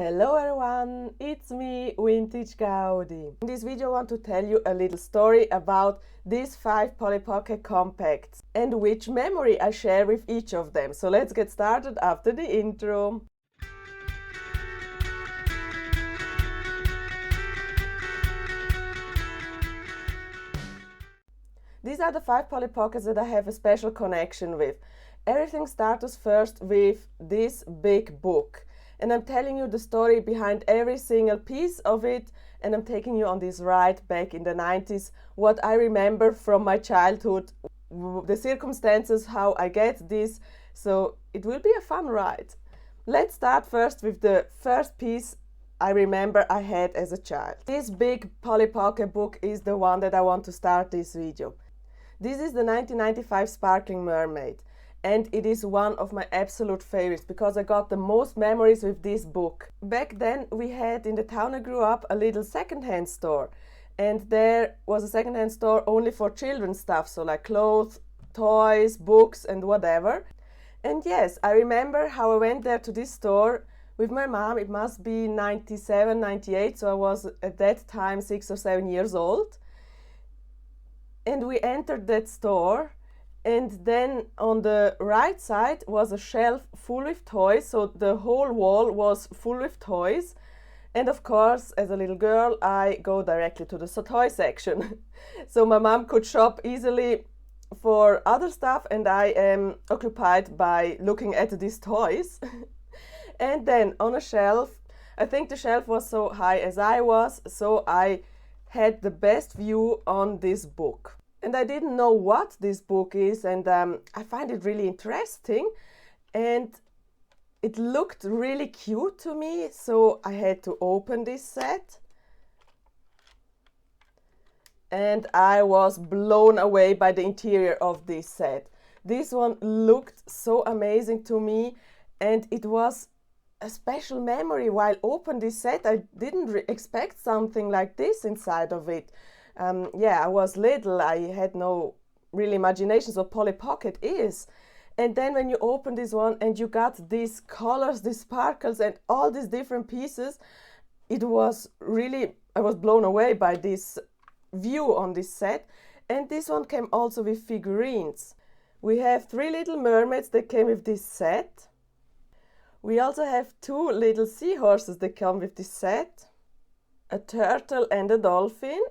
Hello everyone, it's me, Vintagegaudi. In this video I want to tell you a little story about these 5 Polly Pocket compacts and which memory I share with each of them. So let's get started after the intro. These are the 5 Polly Pockets that I have a special connection with. Everything starts first with this big book. And I'm telling you the story behind every single piece of it, and I'm taking you on this ride back in the 90s, what I remember from my childhood, the circumstances, how I get this, so it will be a fun ride. Let's start first with the first piece I remember I had as a child. This big Polly Pocket book is the one that I want to start this video. This is the 1995 Sparkling Mermaid. And it is one of my absolute favorites because I got the most memories with this book. Back then we had in the town I grew up a little second-hand store, and there was a second-hand store only for children's stuff, so like clothes, toys, books and whatever. And yes, I remember how I went there to this store with my mom. It must be 97, 98, so I was at that time 6 or 7 years old. And we entered that store. And then on the right side was a shelf full with toys, so the whole wall was full with toys. And of course, as a little girl, I go directly to the toy section. So my mom could shop easily for other stuff, and I am occupied by looking at these toys. And then on a shelf, I think the shelf was so high as I was, so I had the best view on this book. And I didn't know what this book is, and I find it really interesting, and it looked really cute to me, so I had to open this set. And I was blown away by the interior of this set. This one looked so amazing to me, and it was a special memory while opening this set. I didn't expect something like this inside of it. I was little, I had no real imagination what Polly Pocket is. And then when you open this one and you got these colors, these sparkles and all these different pieces, it was really, I was blown away by this view on this set. And this one came also with figurines. We have 3 little mermaids that came with this set. We also have 2 little seahorses that come with this set, a turtle and a dolphin.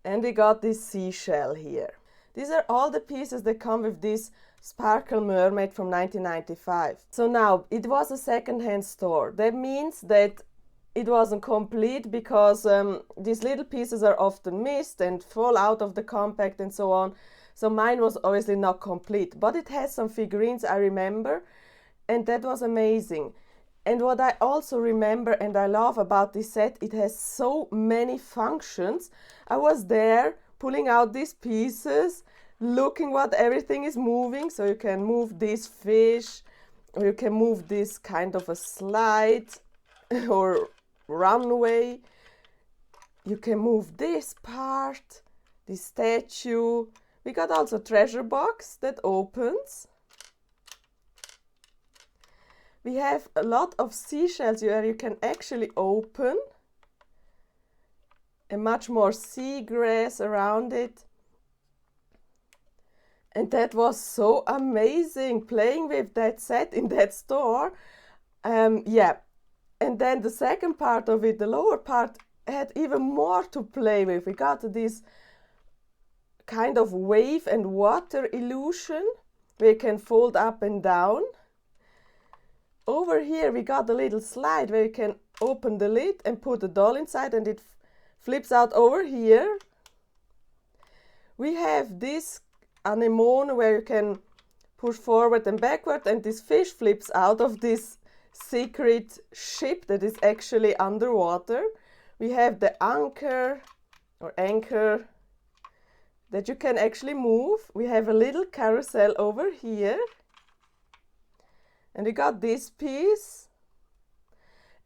And we got this seashell here. These are all the pieces that come with this Sparkle Mermaid from 1995. So now, it was a second-hand store. That means that it wasn't complete because these little pieces are often missed and fall out of the compact and so on. So mine was obviously not complete, but it has some figurines I remember, and that was amazing. And what I also remember and I love about this set, it has so many functions. I was there pulling out these pieces, looking what everything is moving. So you can move this fish, or you can move this kind of a slide or runway. You can move this part, this statue. We got also a treasure box that opens. We have a lot of seashells where you can actually open, and much more seagrass around it. And that was so amazing playing with that set in that store. And then the second part of it, the lower part, had even more to play with. We got this kind of wave and water illusion where you can fold up and down. Over here we got a little slide where you can open the lid and put the doll inside, and it flips out over here. We have this anemone where you can push forward and backward, and this fish flips out of this secret ship that is actually underwater. We have the anchor that you can actually move. We have a little carousel over here. And we got this piece,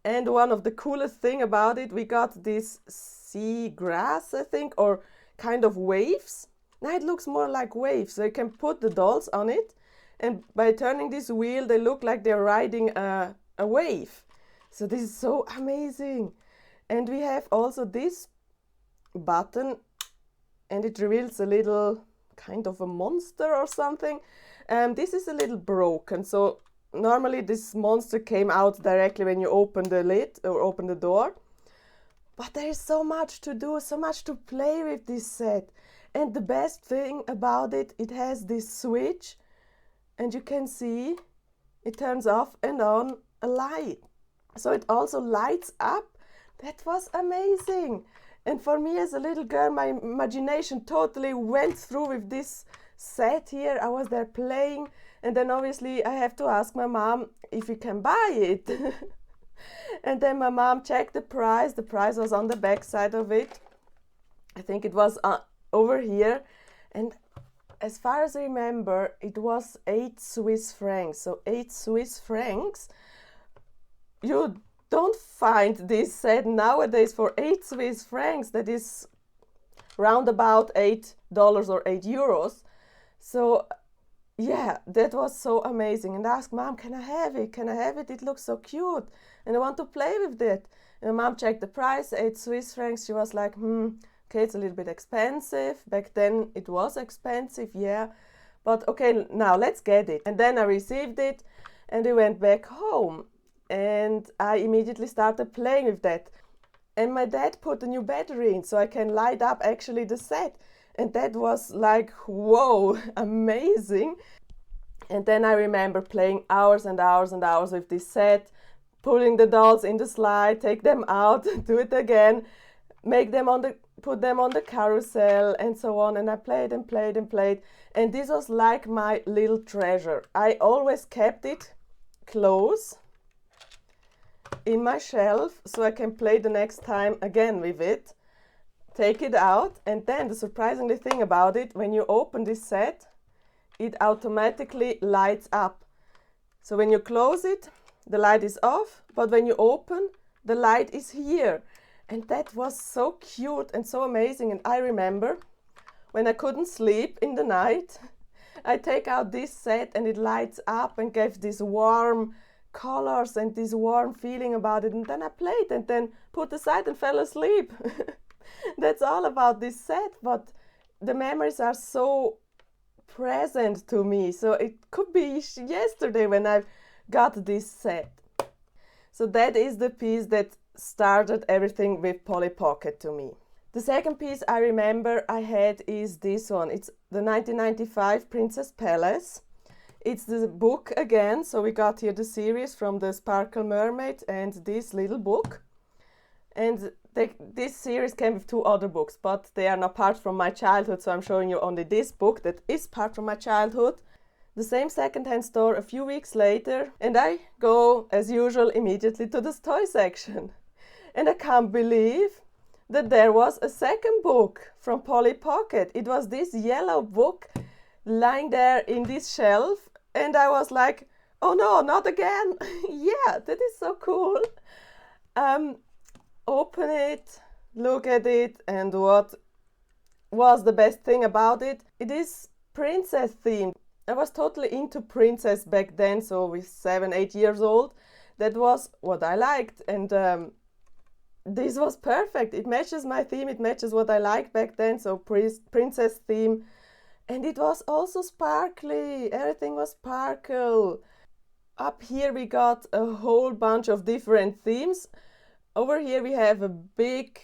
and one of the coolest thing about it, we got this sea grass, I think, or kind of waves. Now it looks more like waves, so you can put the dolls on it, and by turning this wheel, they look like they're riding a wave. So this is so amazing. And we have also this button, and it reveals a little kind of a monster or something. This is a little broken, so normally this monster came out directly when you open the lid or open the door. But there is so much to do, so much to play with this set. And the best thing about it, it has this switch, and you can see it turns off and on a light. So it also lights up. That was amazing. And for me as a little girl, my imagination totally went through with this set here. I was there playing, and then obviously I have to ask my mom if we can buy it. And then my mom checked the price. The price was on the back side of it. I think it was over here. And as far as I remember, it was 8 Swiss francs. So 8 Swiss francs. You don't find this set nowadays for 8 Swiss francs. That is round about $8 or €8. So yeah, that was so amazing. And I asked Mom, can I have it? Can I have it? It looks so cute. And I want to play with it. And my mom checked the price, 8 Swiss francs. She was like, okay, it's a little bit expensive. Back then it was expensive, yeah. But okay, now let's get it. And then I received it and we went back home. And I immediately started playing with that. And my dad put a new battery in so I can light up actually the set. And that was like, whoa, amazing. And then I remember playing hours and hours and hours with this set, pulling the dolls in the slide, take them out, do it again, put them on the carousel and so on. And I played and played and played. And this was like my little treasure. I always kept it close in my shelf so I can play the next time again with it. Take it out, and then the surprisingly thing about it, when you open this set, it automatically lights up. So when you close it, the light is off, but when you open, the light is here. And that was so cute and so amazing. And I remember when I couldn't sleep in the night, I take out this set and it lights up and gave these warm colors and this warm feeling about it. And then I played and then put aside and fell asleep. That's all about this set, but the memories are so present to me. So it could be yesterday when I got this set. So that is the piece that started everything with Polly Pocket to me. The second piece I remember I had is this one. It's the 1995 Princess Palace. It's the book again. So we got here the series from the Sparkle Mermaid and this little book. And this series came with 2 other books, but they are not part from my childhood, so I'm showing you only this book that is part from my childhood. The same secondhand store a few weeks later, and I go, as usual, immediately to the toy section. And I can't believe that there was a second book from Polly Pocket. It was this yellow book lying there in this shelf, and I was like, oh no, not again. Yeah, that is so cool. Open it, look at it, and what was the best thing about it? It is princess themed. I was totally into princess back then, so with 7, 8 years old. That was what I liked, and this was perfect. It matches my theme, it matches what I liked back then, so princess theme. And it was also sparkly, everything was sparkle. Up here we got a whole bunch of different themes. Over here we have a big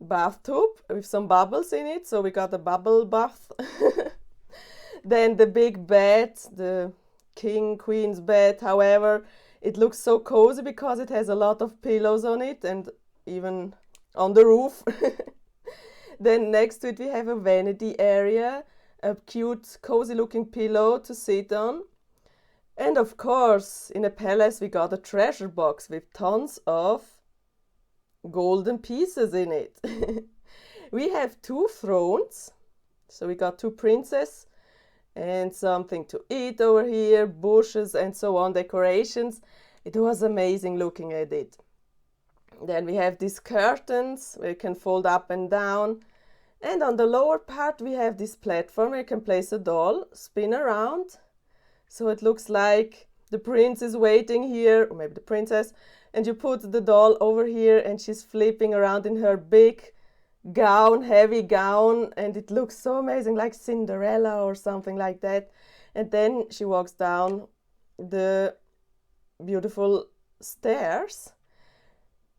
bathtub with some bubbles in it, so we got a bubble bath. Then the big bed, the king, queen's bed, however, it looks so cozy because it has a lot of pillows on it and even on the roof. Then next to it we have a vanity area, a cute cozy looking pillow to sit on. And of course, in a palace we got a treasure box with tons of golden pieces in it. We have 2 thrones, so we got 2 princesses and something to eat over here, bushes and so on, decorations. It was amazing looking at it. Then we have these curtains where you can fold up and down, and on the lower part we have this platform where you can place a doll, spin around, so it looks like the prince is waiting here, or maybe the princess, and you put the doll over here and she's flipping around in her big gown, heavy gown, and it looks so amazing, like Cinderella or something like that. And then she walks down the beautiful stairs,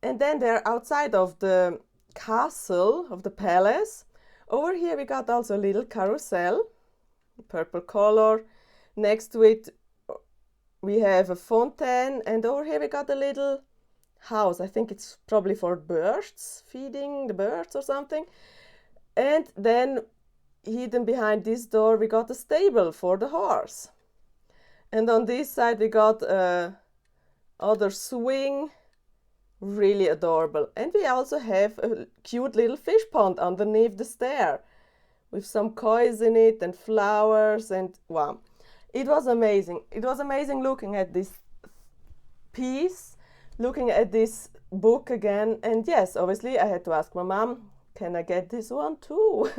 and then they're outside of the castle, of the palace. Over here we got also a little carousel, purple color. Next to it we have a fountain, and over here we got a little house. I think it's probably for birds, feeding the birds or something. And then hidden behind this door we got a stable for the horse. And on this side we got other swing, really adorable. And we also have a cute little fish pond underneath the stair with some koi in it and flowers, and wow, it was amazing. It was amazing looking at this piece, looking at this book again. And yes, obviously I had to ask my mom, can I get this one too?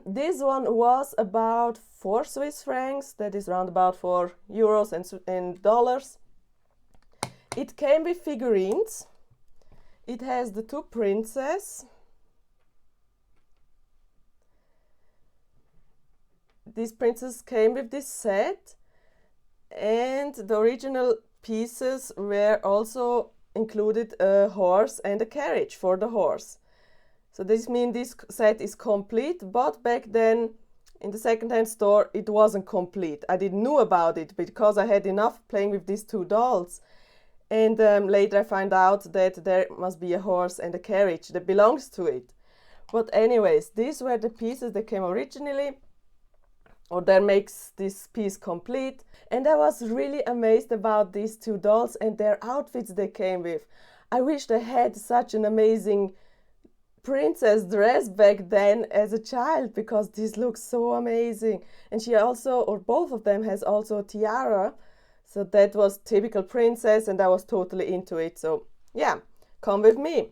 This one was about 4 Swiss francs, that is around about 4 euros and dollars. It came with figurines. It has the 2 princesses. These princesses came with this set, and the original pieces were also included a horse and a carriage for the horse. So this means this set is complete, but back then in the second-hand store it wasn't complete. I didn't know about it because I had enough playing with these 2 dolls. And later I found out that there must be a horse and a carriage that belongs to it. But anyways, these were the pieces that came originally, or that makes this piece complete. And I was really amazed about these 2 dolls and their outfits they came with. I wish I had such an amazing princess dress back then as a child, because this looks so amazing. And she also, or both of them, has also a tiara. So that was typical princess, and I was totally into it. So yeah, come with me.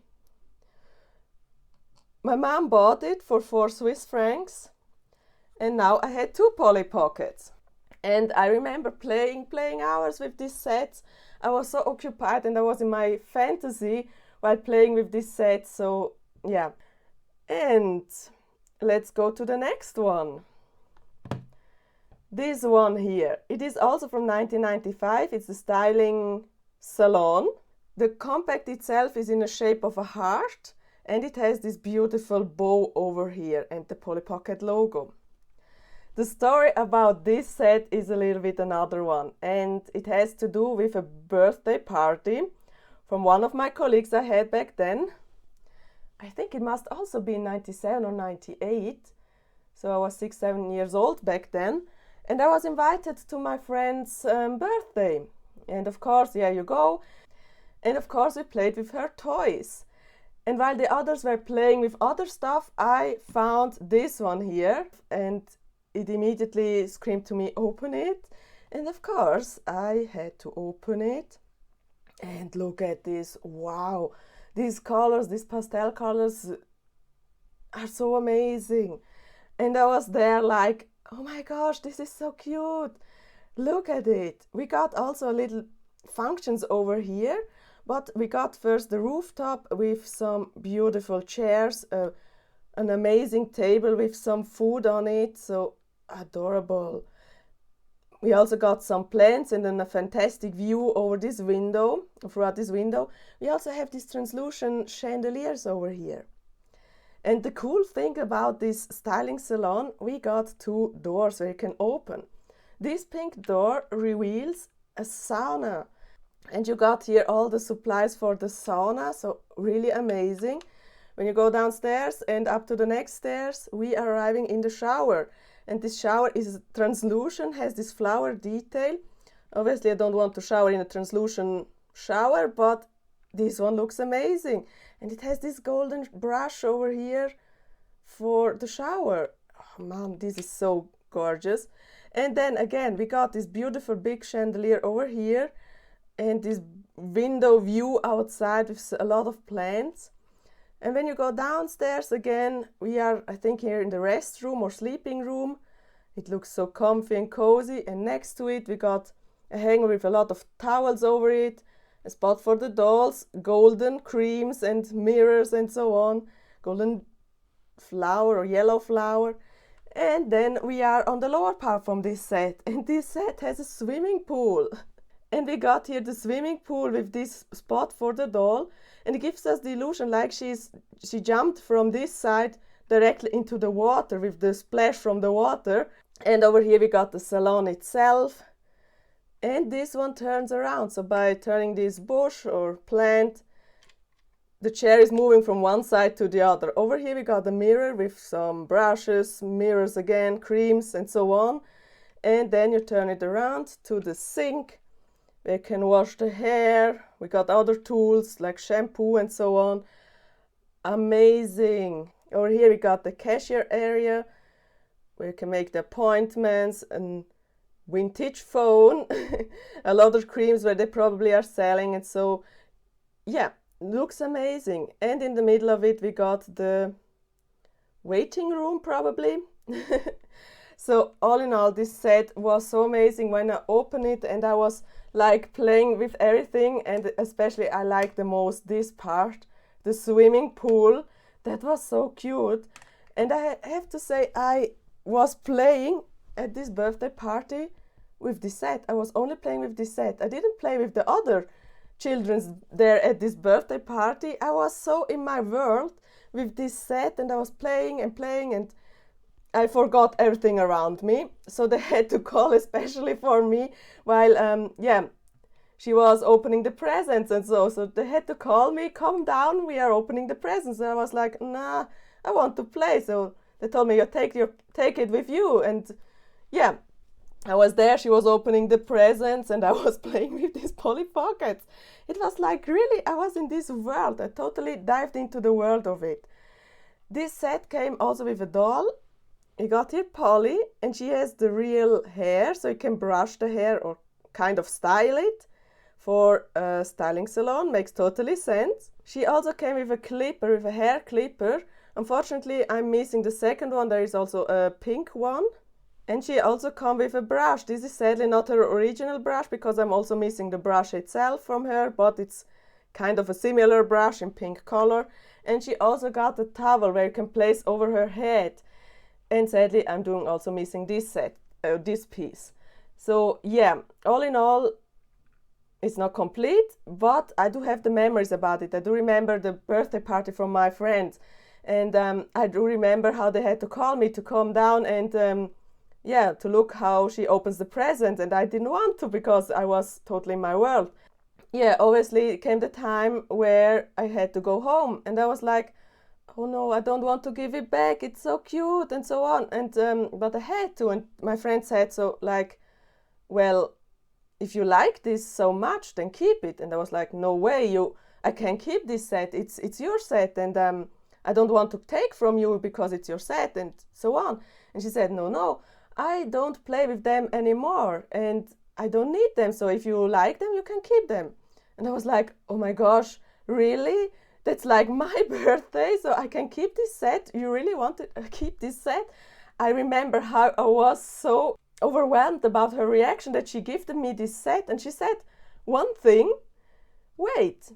My mom bought it for 4 Swiss francs, and now I had 2 Polly Pockets. And I remember playing hours with these sets. I was so occupied and I was in my fantasy while playing with this set. So yeah, and let's go to the next one. This one here, it is also from 1995. It's the styling salon. The compact itself is in the shape of a heart, and it has this beautiful bow over here and the Polly Pocket logo. The story about this set is a little bit another one, and it has to do with a birthday party from one of my colleagues I had back then. I think it must also be 97 or 98. So I was 6-7 years old back then. And I was invited to my friend's birthday. And of course, yeah, you go. And of course, we played with her toys. And while the others were playing with other stuff, I found this one here. And it immediately screamed to me, open it. And of course, I had to open it. And look at this. Wow. These colors, these pastel colors are so amazing. And I was there like, oh my gosh, this is so cute. Look at it. We got also little functions over here, but we got first the rooftop with some beautiful chairs, an amazing table with some food on it, so adorable. We also got some plants and then a fantastic view over this window, throughout this window. We also have these translucent chandeliers over here. And the cool thing about this styling salon, we got 2 doors where you can open. This pink door reveals a sauna. And you got here all the supplies for the sauna, so really amazing. When you go downstairs and up to the next stairs, we are arriving in the shower. And this shower is translucent, has this flower detail. Obviously, I don't want to shower in a translucent shower, but this one looks amazing. And it has this golden brush over here for the shower. Oh, Mom, this is so gorgeous. And then again, we got this beautiful big chandelier over here and this window view outside with a lot of plants. And when you go downstairs again, we are, I think, here in the restroom or sleeping room. It looks so comfy and cozy. And next to it, we got a hanger with a lot of towels over it, a spot for the dolls, golden creams and mirrors and so on, golden flower or yellow flower. And then we are on the lower part from this set, and this set has a swimming pool. And we got here the swimming pool with this spot for the doll, and it gives us the illusion like she jumped from this side directly into the water with the splash from the water. And over here we got the salon itself, and this one turns around. So by turning this bush or plant, the chair is moving from one side to the other. Over here we got a mirror with some brushes, mirrors again, creams and so on. And then you turn it around to the sink. We can wash the hair. We got other tools like shampoo and so on. Amazing. Over here we got the cashier area where you can make the appointments, and vintage phone, a lot of creams where they probably are selling, and so yeah, looks amazing. And in the middle of it we got the waiting room probably. So all in all, this set was so amazing when I opened it, and I was like playing with everything, and especially I like the most this part, the swimming pool. That was so cute. And I have to say, I was playing at this birthday party with this set. I was only playing with this set. I didn't play with the other children's there at this birthday party. I was so in my world with this set, and I was playing and playing, and I forgot everything around me. So they had to call especially for me while she was opening the presents, and so they had to call me, come down, we are opening the presents. And I was like, nah, I want to play. So they told me, you take it with you. And yeah, I was there, she was opening the presents, and I was playing with these Polly Pockets. It was like really, I was in this world. I totally dived into the world of it. This set came also with a doll. You got here Polly, and she has the real hair, so you can brush the hair or kind of style it for a styling salon. Makes totally sense. She also came with a clipper, with a hair clipper. Unfortunately, I'm missing the second one. There is also a pink one. And she also come with a brush. This is sadly not her original brush, because I'm also missing the brush itself from her, but it's kind of a similar brush in pink color. And she also got a towel where you can place over her head. And sadly, I'm also missing this this piece. So yeah, all in all, it's not complete, but I do have the memories about it. I do remember the birthday party from my friends, and I do remember how they had to call me to come down and to look how she opens the present, and I didn't want to because I was totally in my world. Yeah, obviously it came the time where I had to go home, and I was like, oh no, I don't want to give it back, it's so cute and so on. And but I had to, and my friend said, so like, well, if you like this so much, then keep it. And I was like, no way, I can't keep this set, it's your set, and I don't want to take from you because it's your set and so on. And she said, no, I don't play with them anymore, and I don't need them, so if you like them, you can keep them. And I was like, oh my gosh, really? That's like my birthday, so I can keep this set? You really want to keep this set? I remember how I was so overwhelmed about her reaction that she gifted me this set, and she said one thing, wait,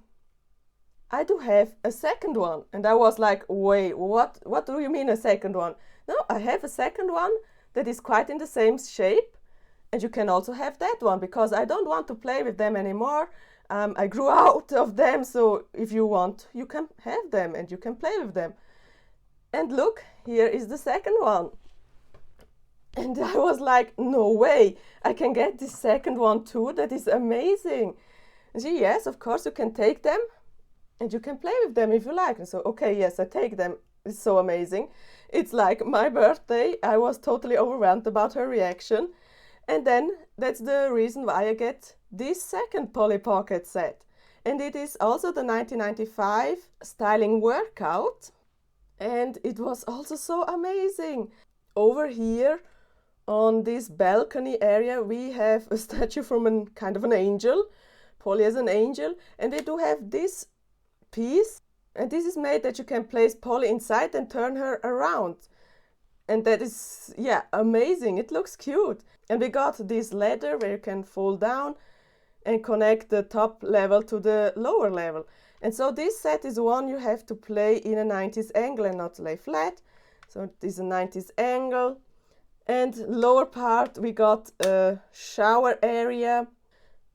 I do have a second one. And I was like, wait, what do you mean a second one? No, I have a second one that is quite in the same shape, and you can also have that one, because I don't want to play with them anymore. I grew out of them, so if you want, you can have them and you can play with them. And look, here is the second one. And I was like, no way, I can get this second one too, that is amazing. And she, yes, of course you can take them and you can play with them if you like. And so, okay, yes, I take them. It's so amazing. It's like my birthday. I was totally overwhelmed about her reaction. And then that's the reason why I get this second Polly Pocket set. And it is also the 1995 styling workout. And it was also so amazing. Over here on this balcony area, we have a statue from a kind of an angel. Polly as an angel. And they do have this piece. And this is made that you can place Polly inside and turn her around. And that is, yeah, amazing. It looks cute. And we got this ladder where you can fall down. and connect the top level to the lower level. And so this set is one you have to play in a 90s angle and not lay flat. So it is a 90s angle. And lower part we got a shower area.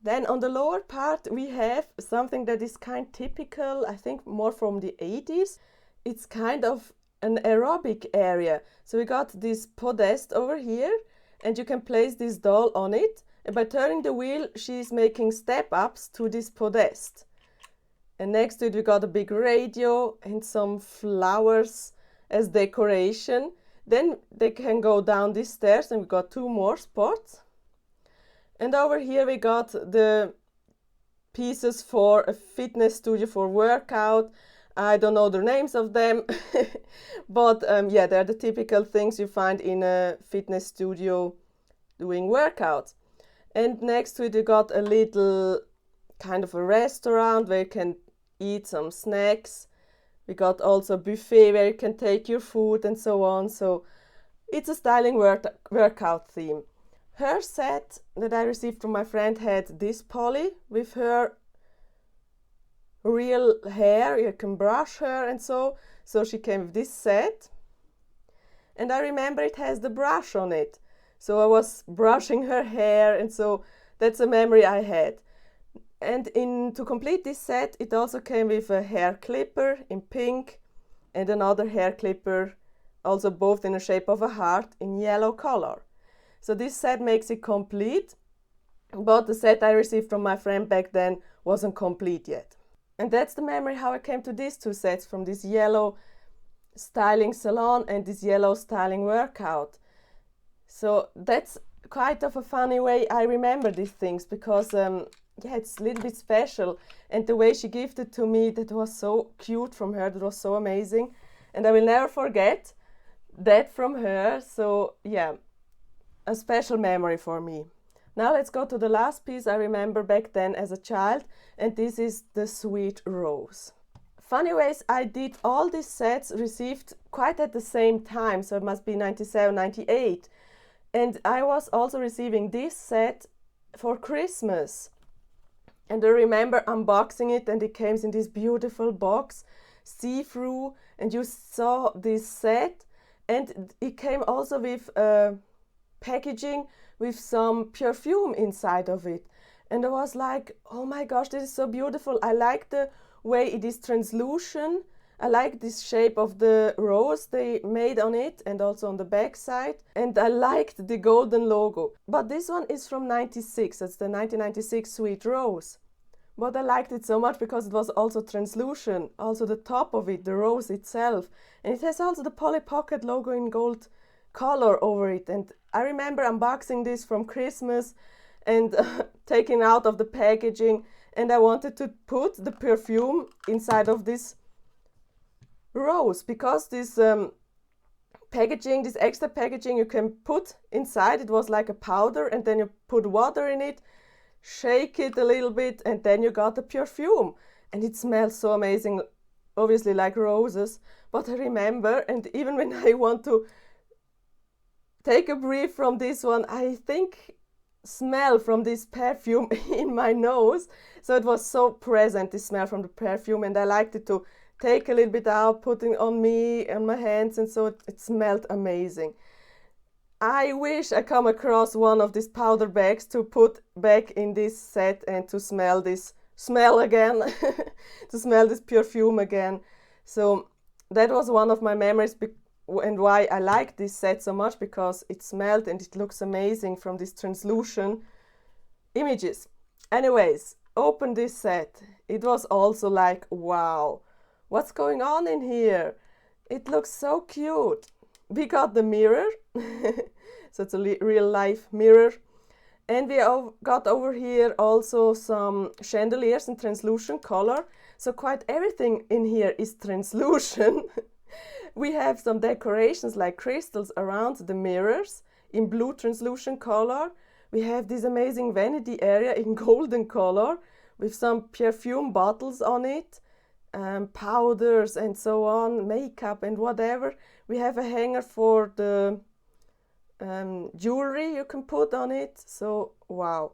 Then on the lower part we have something that is kind of typical, I think more from the 80s. It's kind of an aerobic area. So we got this podest over here, and you can place this doll on it. And by turning the wheel, she's making step ups to this podest. And next to it we got a big radio and some flowers as decoration. Then they can go down these stairs, and we got 2 more spots. And over here we got the pieces for a fitness studio for workout. I don't know the names of them, but yeah, they're the typical things you find in a fitness studio doing workouts. And next to it you got a little kind of a restaurant where you can eat some snacks. We got also a buffet where you can take your food and so on. So it's a styling workout theme. Her set that I received from my friend had this poly with her real hair. You can brush her and so she came with this set. And I remember it has the brush on it. So I was brushing her hair, and so that's a memory I had. And to complete this set, it also came with a hair clipper in pink and another hair clipper, also both in the shape of a heart, in yellow color. So this set makes it complete, but the set I received from my friend back then wasn't complete yet. And that's the memory how I came to these 2 sets, from this yellow styling salon and this yellow styling workout. So that's quite of a funny way I remember these things, because yeah, it's a little bit special. And the way she gifted to me, that was so cute from her, that was so amazing. And I will never forget that from her. So yeah, a special memory for me. Now let's go to the last piece I remember back then as a child, and this is the sweet rose. Funny ways, I did all these sets received quite at the same time, so it must be 97, 98. And I was also receiving this set for Christmas. And I remember unboxing it, and it came in this beautiful box, see-through, and you saw this set, and it came also with packaging with some perfume inside of it. And I was like, oh my gosh, this is so beautiful. I like the way it is translucent. I like this shape of the rose they made on it, and also on the back side. And I liked the golden logo. But this one is from 96. It's the 1996 Sweet Rose. But I liked it so much because it was also translucent. Also the top of it, the rose itself. And it has also the Polly Pocket logo in gold color over it. And I remember unboxing this from Christmas and taking out of the packaging. And I wanted to put the perfume inside of this rose, because this packaging, this extra packaging you can put inside, it was like a powder, and then you put water in it, shake it a little bit, and then you got the perfume. And it smells so amazing, obviously like roses. But I remember, and even when I want to take a breath from this one, I think smell from this perfume in my nose. So it was so present, this smell from the perfume, and I liked it to take a little bit out, putting on me and my hands, and so it smelled amazing. I wish I come across one of these powder bags to put back in this set and to smell this smell again, to smell this perfume again. So that was one of my memories, and why I like this set so much, because it smelled and it looks amazing from these translucent images. Anyways, open this set. It was also like, wow, what's going on in here? It looks so cute. We got the mirror, so it's a real life mirror. And we got over here also some chandeliers in translucent color. So quite everything in here is translucent. We have some decorations like crystals around the mirrors in blue translucent color. We have this amazing vanity area in golden color with some perfume bottles on it, powders and so on, makeup and whatever. We have a hanger for the jewelry you can put on it. So wow,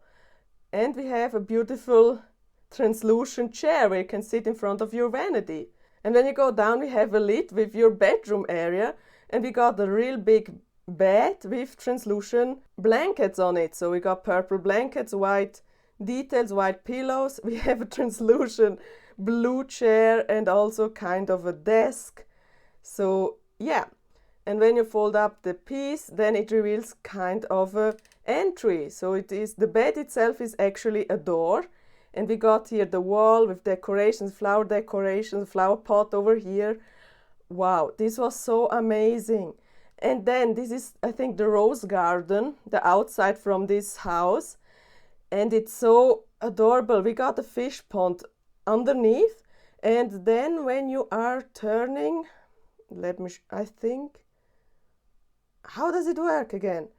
And we have a beautiful translucent chair where you can sit in front of your vanity. And when you go down, we have a lid with your bedroom area, and we got a real big bed with translucent blankets on it. So we got purple blankets, white details, white pillows. We have a translucent blue chair and also kind of a desk. So yeah, and when you fold up the piece, then it reveals kind of a entry. So it is, the bed itself is actually a door, and we got here the wall with decorations, flower decorations, flower pot over here. Wow, this was so amazing. And then this is, I think, the rose garden, the outside from this house, and it's so adorable. We got a fish pond underneath, and then when you are turning, I think, how does it work again?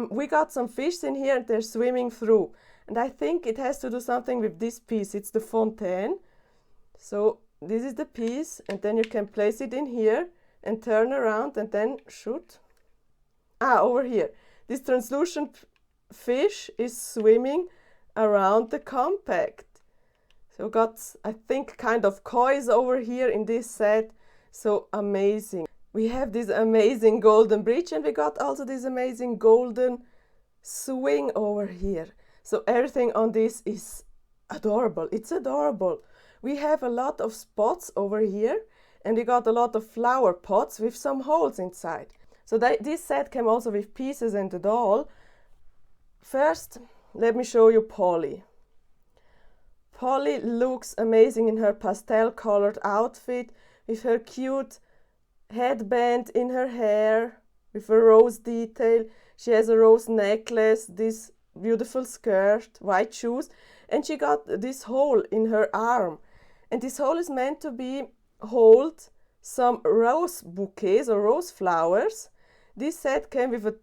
We got some fish in here and they're swimming through, and I think it has to do something with this piece. It's the fontaine. So this is the piece, and then you can place it in here and turn around and then shoot. Over here. This translucent fish is swimming around the compact. So got, I think, kind of koi's over here in this set. So amazing. We have this amazing golden bridge, and we got also this amazing golden swing over here. So everything on this is adorable. It's adorable. We have a lot of spots over here, and we got a lot of flower pots with some holes inside. So this set came also with pieces and a doll. First, let me show you Polly. Polly looks amazing in her pastel colored outfit with her cute headband in her hair with a rose detail. She has a rose necklace, this beautiful skirt, white shoes, and she got this hole in her arm. And this hole is meant to hold some rose bouquets or rose flowers. This set came with a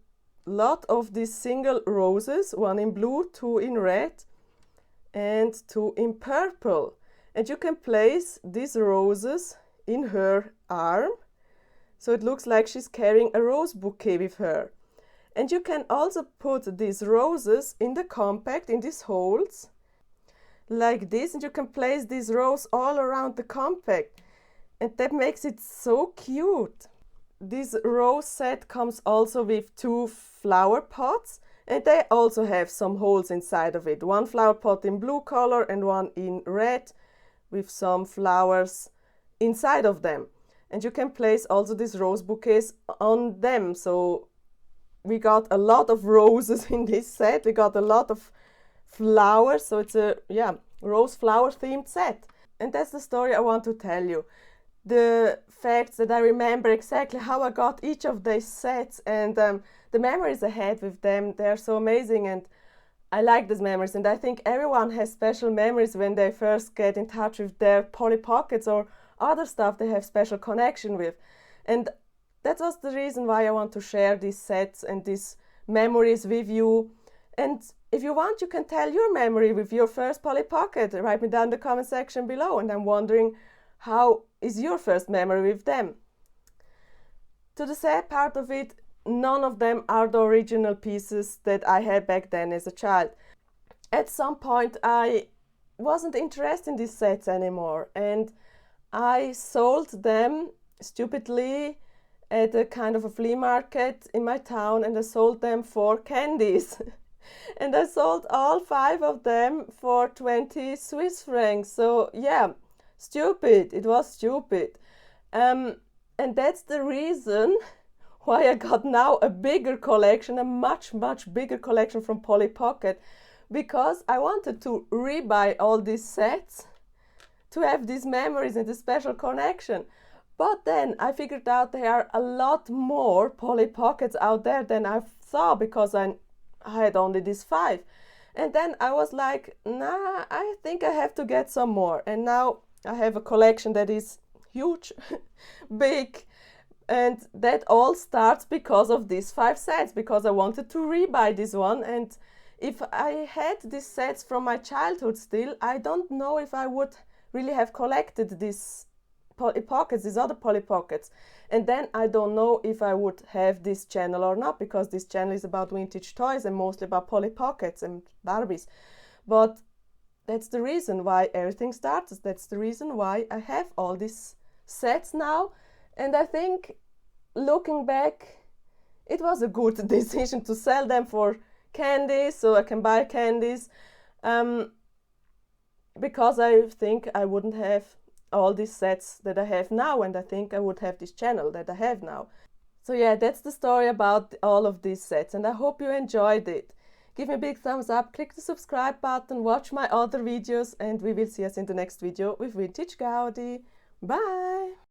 lot of these single roses, one in blue, two in red, and two in purple. And you can place these roses in her arm, so it looks like she's carrying a rose bouquet with her. And you can also put these roses in the compact, in these holes, like this, and you can place these roses all around the compact, and that makes it so cute. This rose set comes also with two flower pots, and they also have some holes inside of it. One flower pot in blue color and one in red with some flowers inside of them. And you can place also these rose bouquets on them. So we got a lot of roses in this set. We got a lot of flowers. So it's a rose flower themed set. And that's the story I want to tell you. The facts that I remember exactly how I got each of these sets, and the memories I had with them, they are so amazing, and I like these memories. And I think everyone has special memories when they first get in touch with their Polly Pockets or other stuff they have special connection with. And that was the reason why I want to share these sets and these memories with you. And if you want, you can tell your memory with your first Polly Pocket. Write me down in the comment section below, and I'm wondering, how is your first memory with them? To the sad part of it, none of them are the original pieces that I had back then as a child. At some point I wasn't interested in these sets anymore, and I sold them stupidly at a kind of a flea market in my town, and I sold them for candies. And I sold all 5 of them for 20 Swiss francs. So yeah, stupid. It was stupid. And that's the reason why I got now a bigger collection, a much bigger collection from Polly Pocket, because I wanted to rebuy all these sets to have these memories and the special connection. But then I figured out there are a lot more Polly Pockets out there than I thought, because I had only these 5. And then I was like, nah, I think I have to get some more. And now I have a collection that is huge, big, and that all starts because of these 5 sets, because I wanted to rebuy this one. And if I had these sets from my childhood still, I don't know if I would really have collected these Polly Pockets, these other Polly Pockets. And then I don't know if I would have this channel or not, because this channel is about vintage toys and mostly about Polly Pockets and Barbies. But that's the reason why everything starts. That's the reason why I have all these sets now. And I think, looking back, it was a good decision to sell them for candies, so I can buy candies, because I think I wouldn't have all these sets that I have now, and I think I would have this channel that I have now. So yeah, that's the story about all of these sets, and I hope you enjoyed it. Give me a big thumbs up, click the subscribe button, watch my other videos, and we will see us in the next video with Vintagegaudi. Bye!